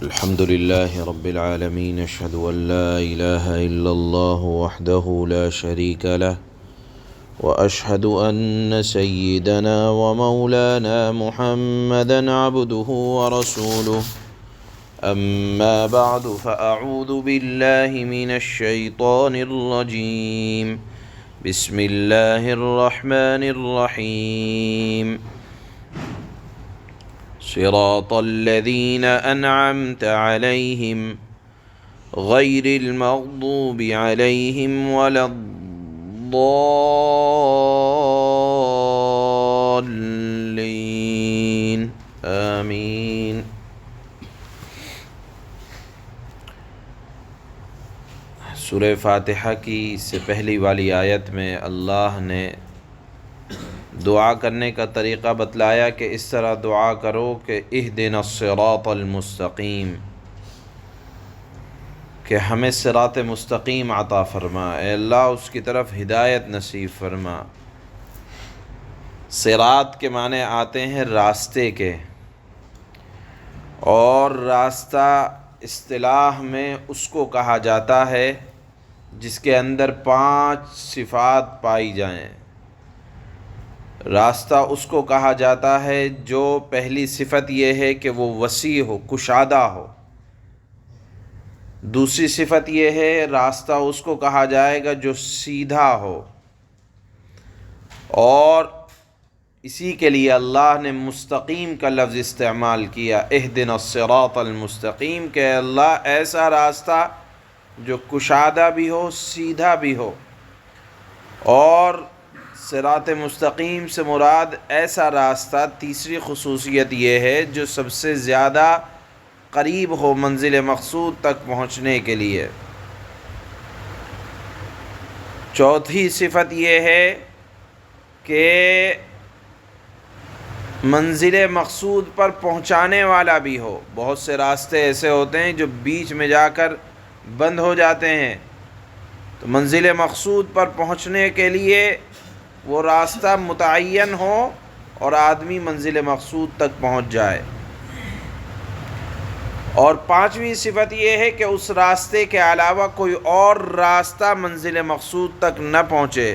الحمد لله رب العالمين، أشهد أن لا إله إلا الله وحده لا شريك له، وأشهد أن سيدنا ومولانا محمدا عبده ورسوله. أما بعد، فأعوذ بالله من الشيطان الرجيم. بسم الله الرحمن الرحيم. صراط الذين أنعمت عليهم غير المغضوب عليهم ولا الضالين آمین. سورہ فاتحہ کی اس سے پہلی والی آیت میں اللہ نے دعا کرنے کا طریقہ بتلایا کہ اس طرح دعا کرو کہ اہدنا الصراط المستقیم، کہ ہمیں صراط مستقیم عطا فرما، اے اللہ اس کی طرف ہدایت نصیب فرما. صراط کے معنی آتے ہیں راستے کے، اور راستہ اصطلاح میں اس کو کہا جاتا ہے جس کے اندر 5 صفات پائی جائیں. راستہ اس کو کہا جاتا ہے جو پہلی صفت یہ ہے کہ وہ وسیع ہو، کشادہ ہو. دوسری صفت یہ ہے راستہ اس کو کہا جائے گا جو سیدھا ہو، اور اسی کے لیے اللہ نے مستقیم کا لفظ استعمال کیا، اہدنا الصراط المستقیم، کہ اللہ ایسا راستہ جو کشادہ بھی ہو، سیدھا بھی ہو. اور صراط مستقیم سے مراد ایسا راستہ، تیسری خصوصیت یہ ہے جو سب سے زیادہ قریب ہو منزل مقصود تک پہنچنے کے لیے. چوتھی صفت یہ ہے کہ منزل مقصود پر پہنچانے والا بھی ہو. بہت سے راستے ایسے ہوتے ہیں جو بیچ میں جا کر بند ہو جاتے ہیں، تو منزل مقصود پر پہنچنے کے لیے وہ راستہ متعین ہو اور آدمی منزل مقصود تک پہنچ جائے. اور 5ویں صفت یہ ہے کہ اس راستے کے علاوہ کوئی اور راستہ منزل مقصود تک نہ پہنچے،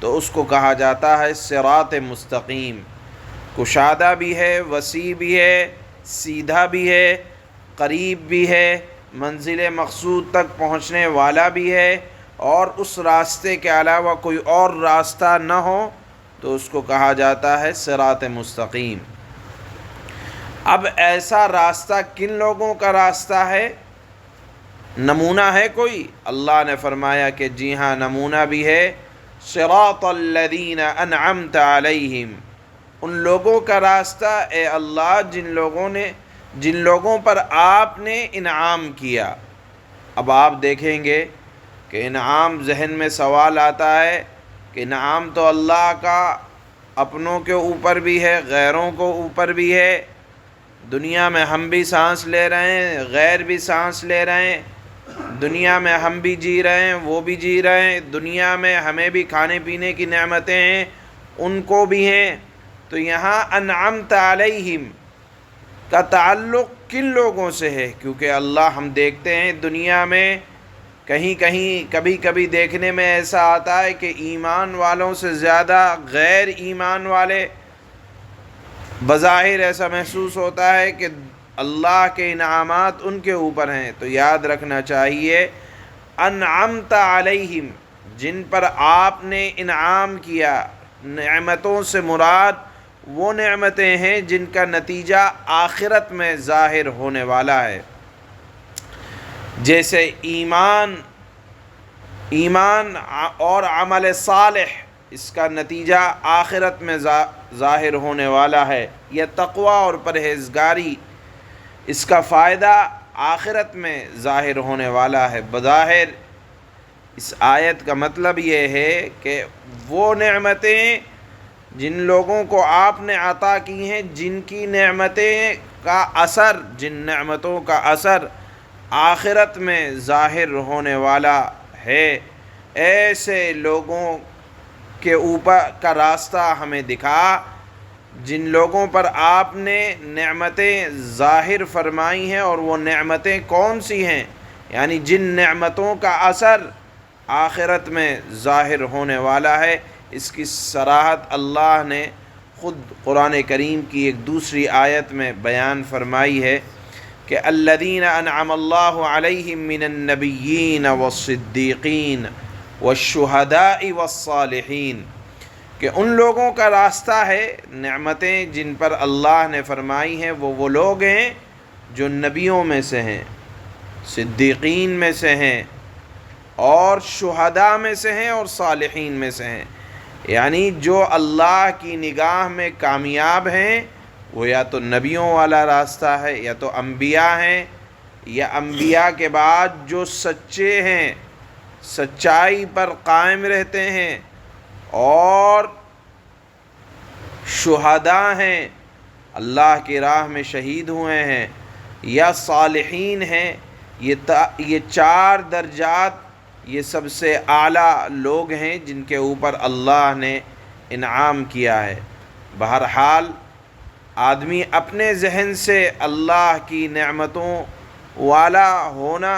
تو اس کو کہا جاتا ہے صراط مستقیم. کشادہ بھی ہے، وسیع بھی ہے، سیدھا بھی ہے، قریب بھی ہے، منزل مقصود تک پہنچنے والا بھی ہے، اور اس راستے کے علاوہ کوئی اور راستہ نہ ہو تو اس کو کہا جاتا ہے صراط مستقیم. اب ایسا راستہ کن لوگوں کا راستہ ہے؟ نمونہ ہے کوئی؟ اللہ نے فرمایا کہ جی ہاں، نمونہ بھی ہے. صراط الذین انعمت علیہم، ان لوگوں کا راستہ اے اللہ جن لوگوں پر آپ نے انعام کیا. اب آپ دیکھیں گے کہ انعام، ذہن میں سوال آتا ہے کہ انعام تو اللہ کا اپنوں کے اوپر بھی ہے، غیروں کو اوپر بھی ہے. دنیا میں ہم بھی سانس لے رہے ہیں، غیر بھی سانس لے رہے ہیں. دنیا میں ہم بھی جی رہے ہیں، وہ بھی جی رہے ہیں. دنیا میں ہمیں بھی کھانے پینے کی نعمتیں ہیں، ان کو بھی ہیں. تو یہاں انعمت علیہم کا تعلق کن لوگوں سے ہے؟ کیونکہ اللہ، ہم دیکھتے ہیں دنیا میں کبھی کبھی دیکھنے میں ایسا آتا ہے کہ ایمان والوں سے زیادہ غیر ایمان والے، بظاہر ایسا محسوس ہوتا ہے کہ اللہ کے انعامات ان کے اوپر ہیں. تو یاد رکھنا چاہیے انعمت علیہم، جن پر آپ نے انعام کیا. نعمتوں سے مراد وہ نعمتیں ہیں جن کا نتیجہ آخرت میں ظاہر ہونے والا ہے، جیسے ایمان اور عمل صالح، اس کا نتیجہ آخرت میں ظاہر ہونے والا ہے. یہ تقوی اور پرہیزگاری، اس کا فائدہ آخرت میں ظاہر ہونے والا ہے. بظاہر اس آیت کا مطلب یہ ہے کہ وہ نعمتیں جن لوگوں کو آپ نے عطا کی ہیں، جن نعمتوں کا اثر آخرت میں ظاہر ہونے والا ہے، ایسے لوگوں کے اوپر کا راستہ ہمیں دکھا جن لوگوں پر آپ نے نعمتیں ظاہر فرمائی ہیں، اور وہ نعمتیں کون سی ہیں، یعنی جن نعمتوں کا اثر آخرت میں ظاہر ہونے والا ہے، اس کی صراحت اللہ نے خود قرآن کریم کی ایک دوسری آیت میں بیان فرمائی ہے کہ الذین انعم اللہ علیہم من النبیین والصدیقین والشہداء والصالحین، کہ ان لوگوں کا راستہ ہے، نعمتیں جن پر اللہ نے فرمائی ہیں وہ لوگ ہیں جو نبیوں میں سے ہیں، صدیقین میں سے ہیں، اور شہداء میں سے ہیں، اور صالحین میں سے ہیں، یعنی جو اللہ کی نگاہ میں کامیاب ہیں وہ یا تو نبیوں والا راستہ ہے، یا تو انبیاء ہیں، یا انبیاء کے بعد جو سچے ہیں، سچائی پر قائم رہتے ہیں، اور شہداء ہیں، اللہ کی راہ میں شہید ہوئے ہیں، یا صالحین ہیں۔ یہ چار درجات یہ سب سے اعلیٰ لوگ ہیں جن کے اوپر اللہ نے انعام کیا ہے۔ بہرحال آدمی اپنے ذہن سے اللہ کی نعمتوں والا ہونا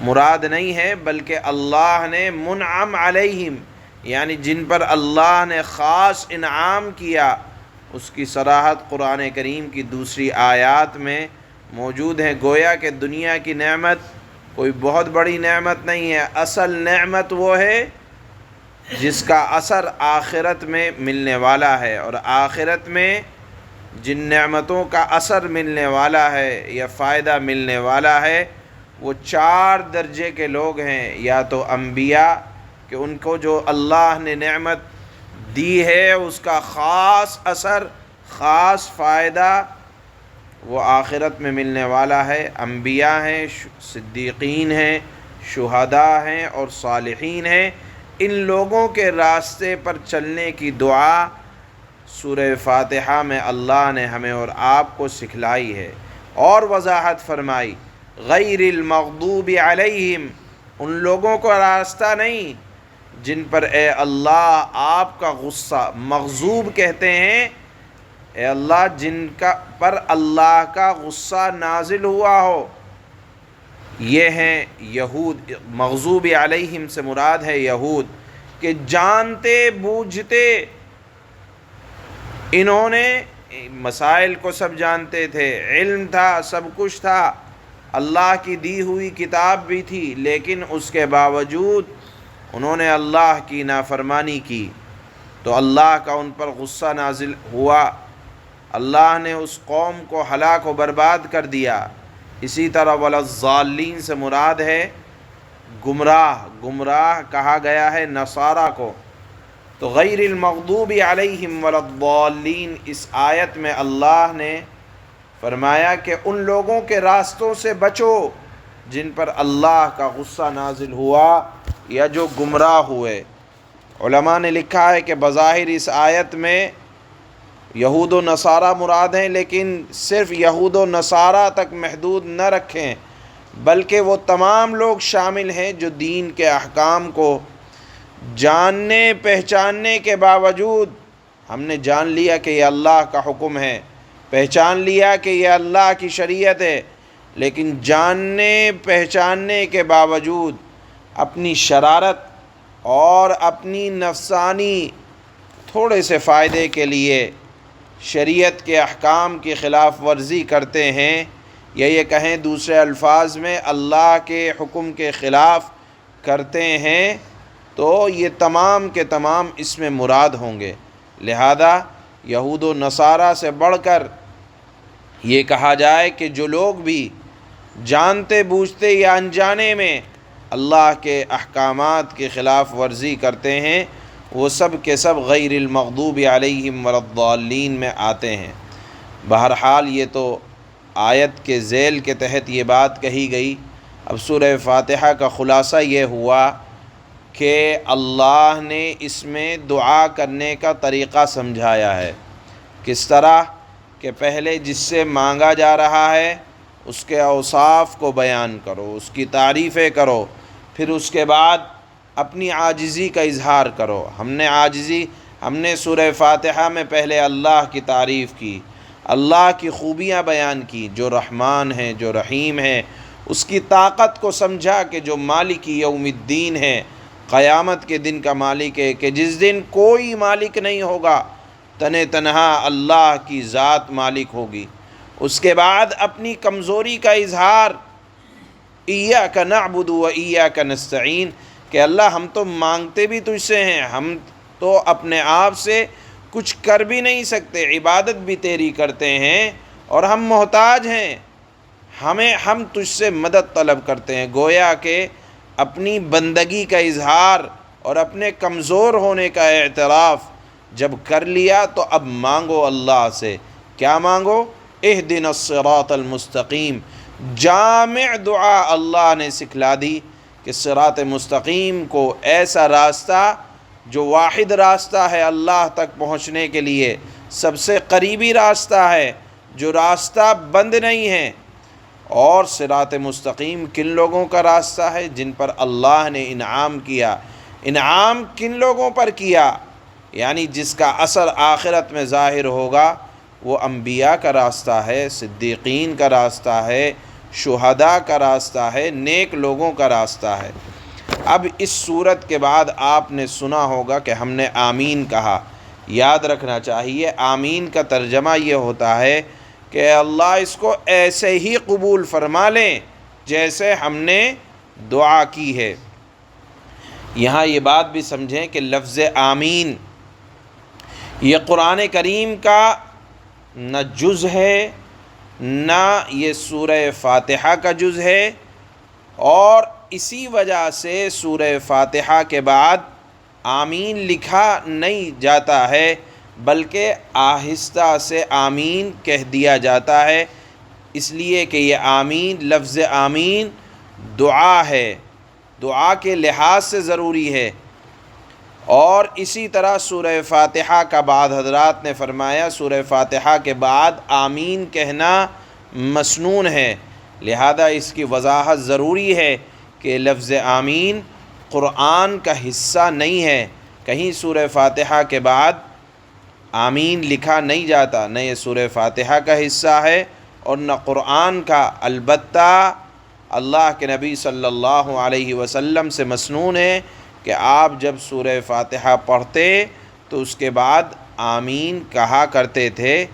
مراد نہیں ہے، بلکہ اللہ نے منعم علیہم، یعنی جن پر اللہ نے خاص انعام کیا، اس کی صراحت قرآن کریم کی دوسری آیات میں موجود ہے۔ گویا کہ دنیا کی نعمت کوئی بہت بڑی نعمت نہیں ہے، اصل نعمت وہ ہے جس کا اثر آخرت میں ملنے والا ہے، اور آخرت میں جن نعمتوں کا اثر ملنے والا ہے یا فائدہ ملنے والا ہے وہ چار درجے کے لوگ ہیں، یا تو انبیاء کہ ان کو جو اللہ نے نعمت دی ہے اس کا خاص اثر، خاص فائدہ وہ آخرت میں ملنے والا ہے، انبیاء ہیں، صدیقین ہیں، شہداء ہیں، اور صالحین ہیں۔ ان لوگوں کے راستے پر چلنے کی دعا سورہ فاتحہ میں اللہ نے ہمیں اور آپ کو سکھلائی ہے، اور وضاحت فرمائی غیر المغضوب علیہم، ان لوگوں کا راستہ نہیں جن پر اے اللہ آپ کا غصہ، مغضوب کہتے ہیں اے اللہ جن کا پر اللہ کا غصہ نازل ہوا ہو، یہ ہیں یہود۔ مغضوب علیہم سے مراد ہے یہود، کہ جانتے بوجھتے انہوں نے مسائل کو سب جانتے تھے، علم تھا، سب کچھ تھا، اللہ کی دی ہوئی کتاب بھی تھی، لیکن اس کے باوجود انہوں نے اللہ کی نافرمانی کی تو اللہ کا ان پر غصہ نازل ہوا، اللہ نے اس قوم کو ہلاک و برباد کر دیا۔ اسی طرح وَلَضَّالِّينَ سے مراد ہے گمراہ، گمراہ کہا گیا ہے نصارہ کو۔ تو غیر المغضوب علیہم وَلَضَّالِّينَ اس آیت میں اللہ نے فرمایا کہ ان لوگوں کے راستوں سے بچو جن پر اللہ کا غصہ نازل ہوا یا جو گمراہ ہوئے۔ علماء نے لکھا ہے کہ بظاہر اس آیت میں یہود و نصارہ مراد ہیں، لیکن صرف یہود و نصارہ تک محدود نہ رکھیں، بلکہ وہ تمام لوگ شامل ہیں جو دین کے احکام کو جاننے پہچاننے کے باوجود، ہم نے جان لیا کہ یہ اللہ کا حکم ہے، پہچان لیا کہ یہ اللہ کی شریعت ہے، لیکن جاننے پہچاننے کے باوجود اپنی شرارت اور اپنی نفسانی تھوڑے سے فائدے کے لیے شریعت کے احکام کی خلاف ورزی کرتے ہیں، یا یہ کہیں دوسرے الفاظ میں اللہ کے حکم کے خلاف کرتے ہیں، تو یہ تمام کے تمام اس میں مراد ہوں گے۔ لہذا یہود و نصارہ سے بڑھ کر یہ کہا جائے کہ جو لوگ بھی جانتے بوجھتے یا انجانے میں اللہ کے احکامات کی خلاف ورزی کرتے ہیں وہ سب کے سب غیر المغضوب علیہم وَلَضَّالِّينَ میں آتے ہیں۔ بہرحال یہ تو آیت کے ذیل کے تحت یہ بات کہی گئی۔ اب سورہ فاتحہ کا خلاصہ یہ ہوا کہ اللہ نے اس میں دعا کرنے کا طریقہ سمجھایا ہے، کس طرح کہ پہلے جس سے مانگا جا رہا ہے اس کے اوصاف کو بیان کرو، اس کی تعریفیں کرو، پھر اس کے بعد اپنی عاجزی کا اظہار کرو۔ ہم نے عاجزی ہم نے سورہ فاتحہ میں پہلے اللہ کی تعریف کی، اللہ کی خوبیاں بیان کی، جو رحمان ہے، جو رحیم ہے، اس کی طاقت کو سمجھا کہ جو مالک یوم الدین ہے، قیامت کے دن کا مالک ہے، کہ جس دن کوئی مالک نہیں ہوگا، تنہا اللہ کی ذات مالک ہوگی۔ اس کے بعد اپنی کمزوری کا اظہار، ایاک نعبد و ایاک نستعین، کہ اللہ ہم تو مانگتے بھی تجھ سے ہیں، ہم تو اپنے آپ سے کچھ کر بھی نہیں سکتے، عبادت بھی تیری کرتے ہیں اور ہم محتاج ہیں، ہم تجھ سے مدد طلب کرتے ہیں۔ گویا کہ اپنی بندگی کا اظہار اور اپنے کمزور ہونے کا اعتراف جب کر لیا تو اب مانگو اللہ سے۔ کیا مانگو؟ اہدنا الصراط المستقیم۔ جامع دعا اللہ نے سکھلا دی کہ صراط مستقیم کو، ایسا راستہ جو واحد راستہ ہے اللہ تک پہنچنے کے لیے، سب سے قریبی راستہ ہے، جو راستہ بند نہیں ہے۔ اور صراط مستقیم کن لوگوں کا راستہ ہے؟ جن پر اللہ نے انعام کیا۔ انعام کن لوگوں پر کیا؟ یعنی جس کا اثر آخرت میں ظاہر ہوگا، وہ انبیاء کا راستہ ہے، صدیقین کا راستہ ہے، شہداء کا راستہ ہے، نیک لوگوں کا راستہ ہے۔ اب اس صورت کے بعد آپ نے سنا ہوگا کہ ہم نے آمین کہا۔ یاد رکھنا چاہیے، آمین کا ترجمہ یہ ہوتا ہے کہ اللہ اس کو ایسے ہی قبول فرما لیں جیسے ہم نے دعا کی ہے۔ یہاں یہ بات بھی سمجھیں کہ لفظ آمین یہ قرآن کریم کا نہ جز ہے، نہ یہ سورہ فاتحہ کا جز ہے، اور اسی وجہ سے سورہ فاتحہ کے بعد آمین لکھا نہیں جاتا ہے، بلکہ آہستہ سے آمین کہہ دیا جاتا ہے، اس لیے کہ یہ آمین، لفظ آمین دعا ہے، دعا کے لحاظ سے ضروری ہے۔ اور اسی طرح سورہ فاتحہ کا بعد حضرات نے فرمایا سورہ فاتحہ کے بعد آمین کہنا مسنون ہے، لہذا اس کی وضاحت ضروری ہے کہ لفظ آمین قرآن کا حصہ نہیں ہے۔ کہیں سورہ فاتحہ کے بعد آمین لکھا نہیں جاتا، نہ یہ سورہ فاتحہ کا حصہ ہے اور نہ قرآن کا، البتہ اللہ کے نبی صلی اللہ علیہ وسلم سے مسنون ہے کہ آپ جب سورہ فاتحہ پڑھتے تو اس کے بعد آمین کہا کرتے تھے،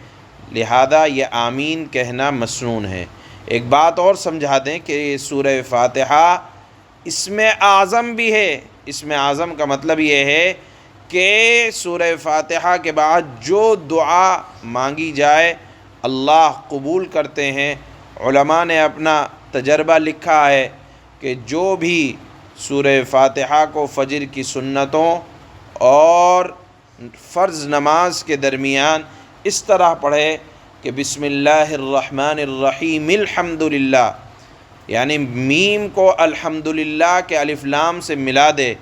لہذا یہ آمین کہنا مسنون ہے۔ ایک بات اور سمجھا دیں کہ یہ سورہ فاتحہ اسم اعظم بھی ہے۔ اسم اعظم کا مطلب یہ ہے کہ سورہ فاتحہ کے بعد جو دعا مانگی جائے اللہ قبول کرتے ہیں۔ علماء نے اپنا تجربہ لکھا ہے کہ جو بھی سورہ فاتحہ کو فجر کی سنتوں اور فرض نماز کے درمیان اس طرح پڑھے کہ بسم اللہ الرحمن الرحیم الحمدللہ، یعنی میم کو الحمدللہ کے الف لام سے ملا دے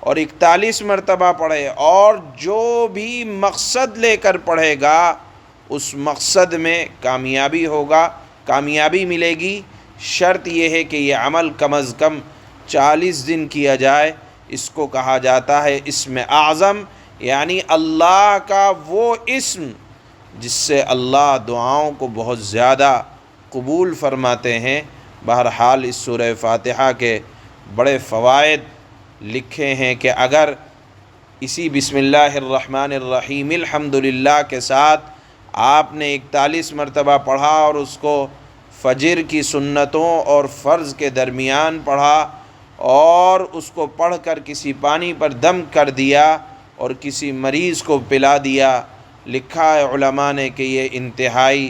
اور 41 مرتبہ پڑھے، اور جو بھی مقصد لے کر پڑھے گا اس مقصد میں کامیابی ہوگا، کامیابی ملے گی۔ شرط یہ ہے کہ یہ عمل کم از کم 40 دن کیا جائے۔ اس کو کہا جاتا ہے اسم اعظم، یعنی اللہ کا وہ اسم جس سے اللہ دعاؤں کو بہت زیادہ قبول فرماتے ہیں۔ بہرحال اس سورہ فاتحہ کے بڑے فوائد لکھے ہیں کہ اگر اسی بسم اللہ الرحمن الرحیم الحمدللہ کے ساتھ آپ نے 41 مرتبہ پڑھا اور اس کو فجر کی سنتوں اور فرض کے درمیان پڑھا اور اس کو پڑھ کر کسی پانی پر دم کر دیا اور کسی مریض کو پلا دیا، لکھا ہے علماء نے کہ یہ انتہائی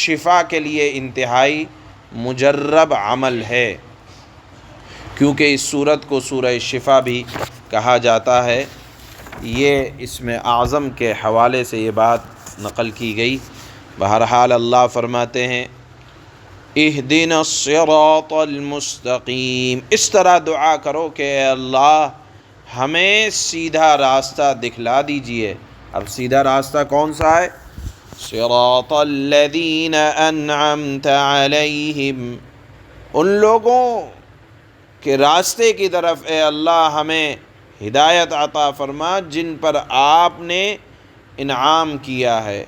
شفا کے لیے انتہائی مجرب عمل ہے، کیونکہ اس سورت کو سورہ شفا بھی کہا جاتا ہے۔ یہ اسم اعظم کے حوالے سے یہ بات نقل کی گئی۔ بہرحال اللہ فرماتے ہیں اہدنا الصراط المستقیم، اس طرح دعا کرو کہ اے اللہ ہمیں سیدھا راستہ دکھلا دیجئے۔ اب سیدھا راستہ کون سا ہے؟ صراط الذین انعمت علیہم، ان لوگوں کے راستے کی طرف اے اللہ ہمیں ہدایت عطا فرما جن پر آپ نے انعام کیا ہے۔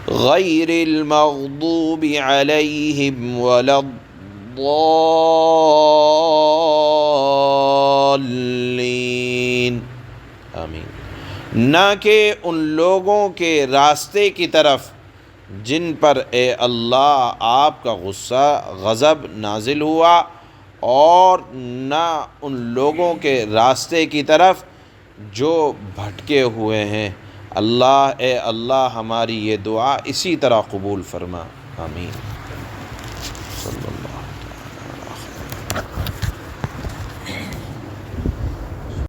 غیر المغضوب علیہم ولا الضالین، آمین۔ نہ کہ ان لوگوں کے راستے کی طرف جن پر اے اللہ آپ کا غصہ غضب نازل ہوا، اور نہ ان لوگوں کے راستے کی طرف جو بھٹکے ہوئے ہیں۔ اے اللہ ہماری یہ دعا اسی طرح قبول فرما، آمین۔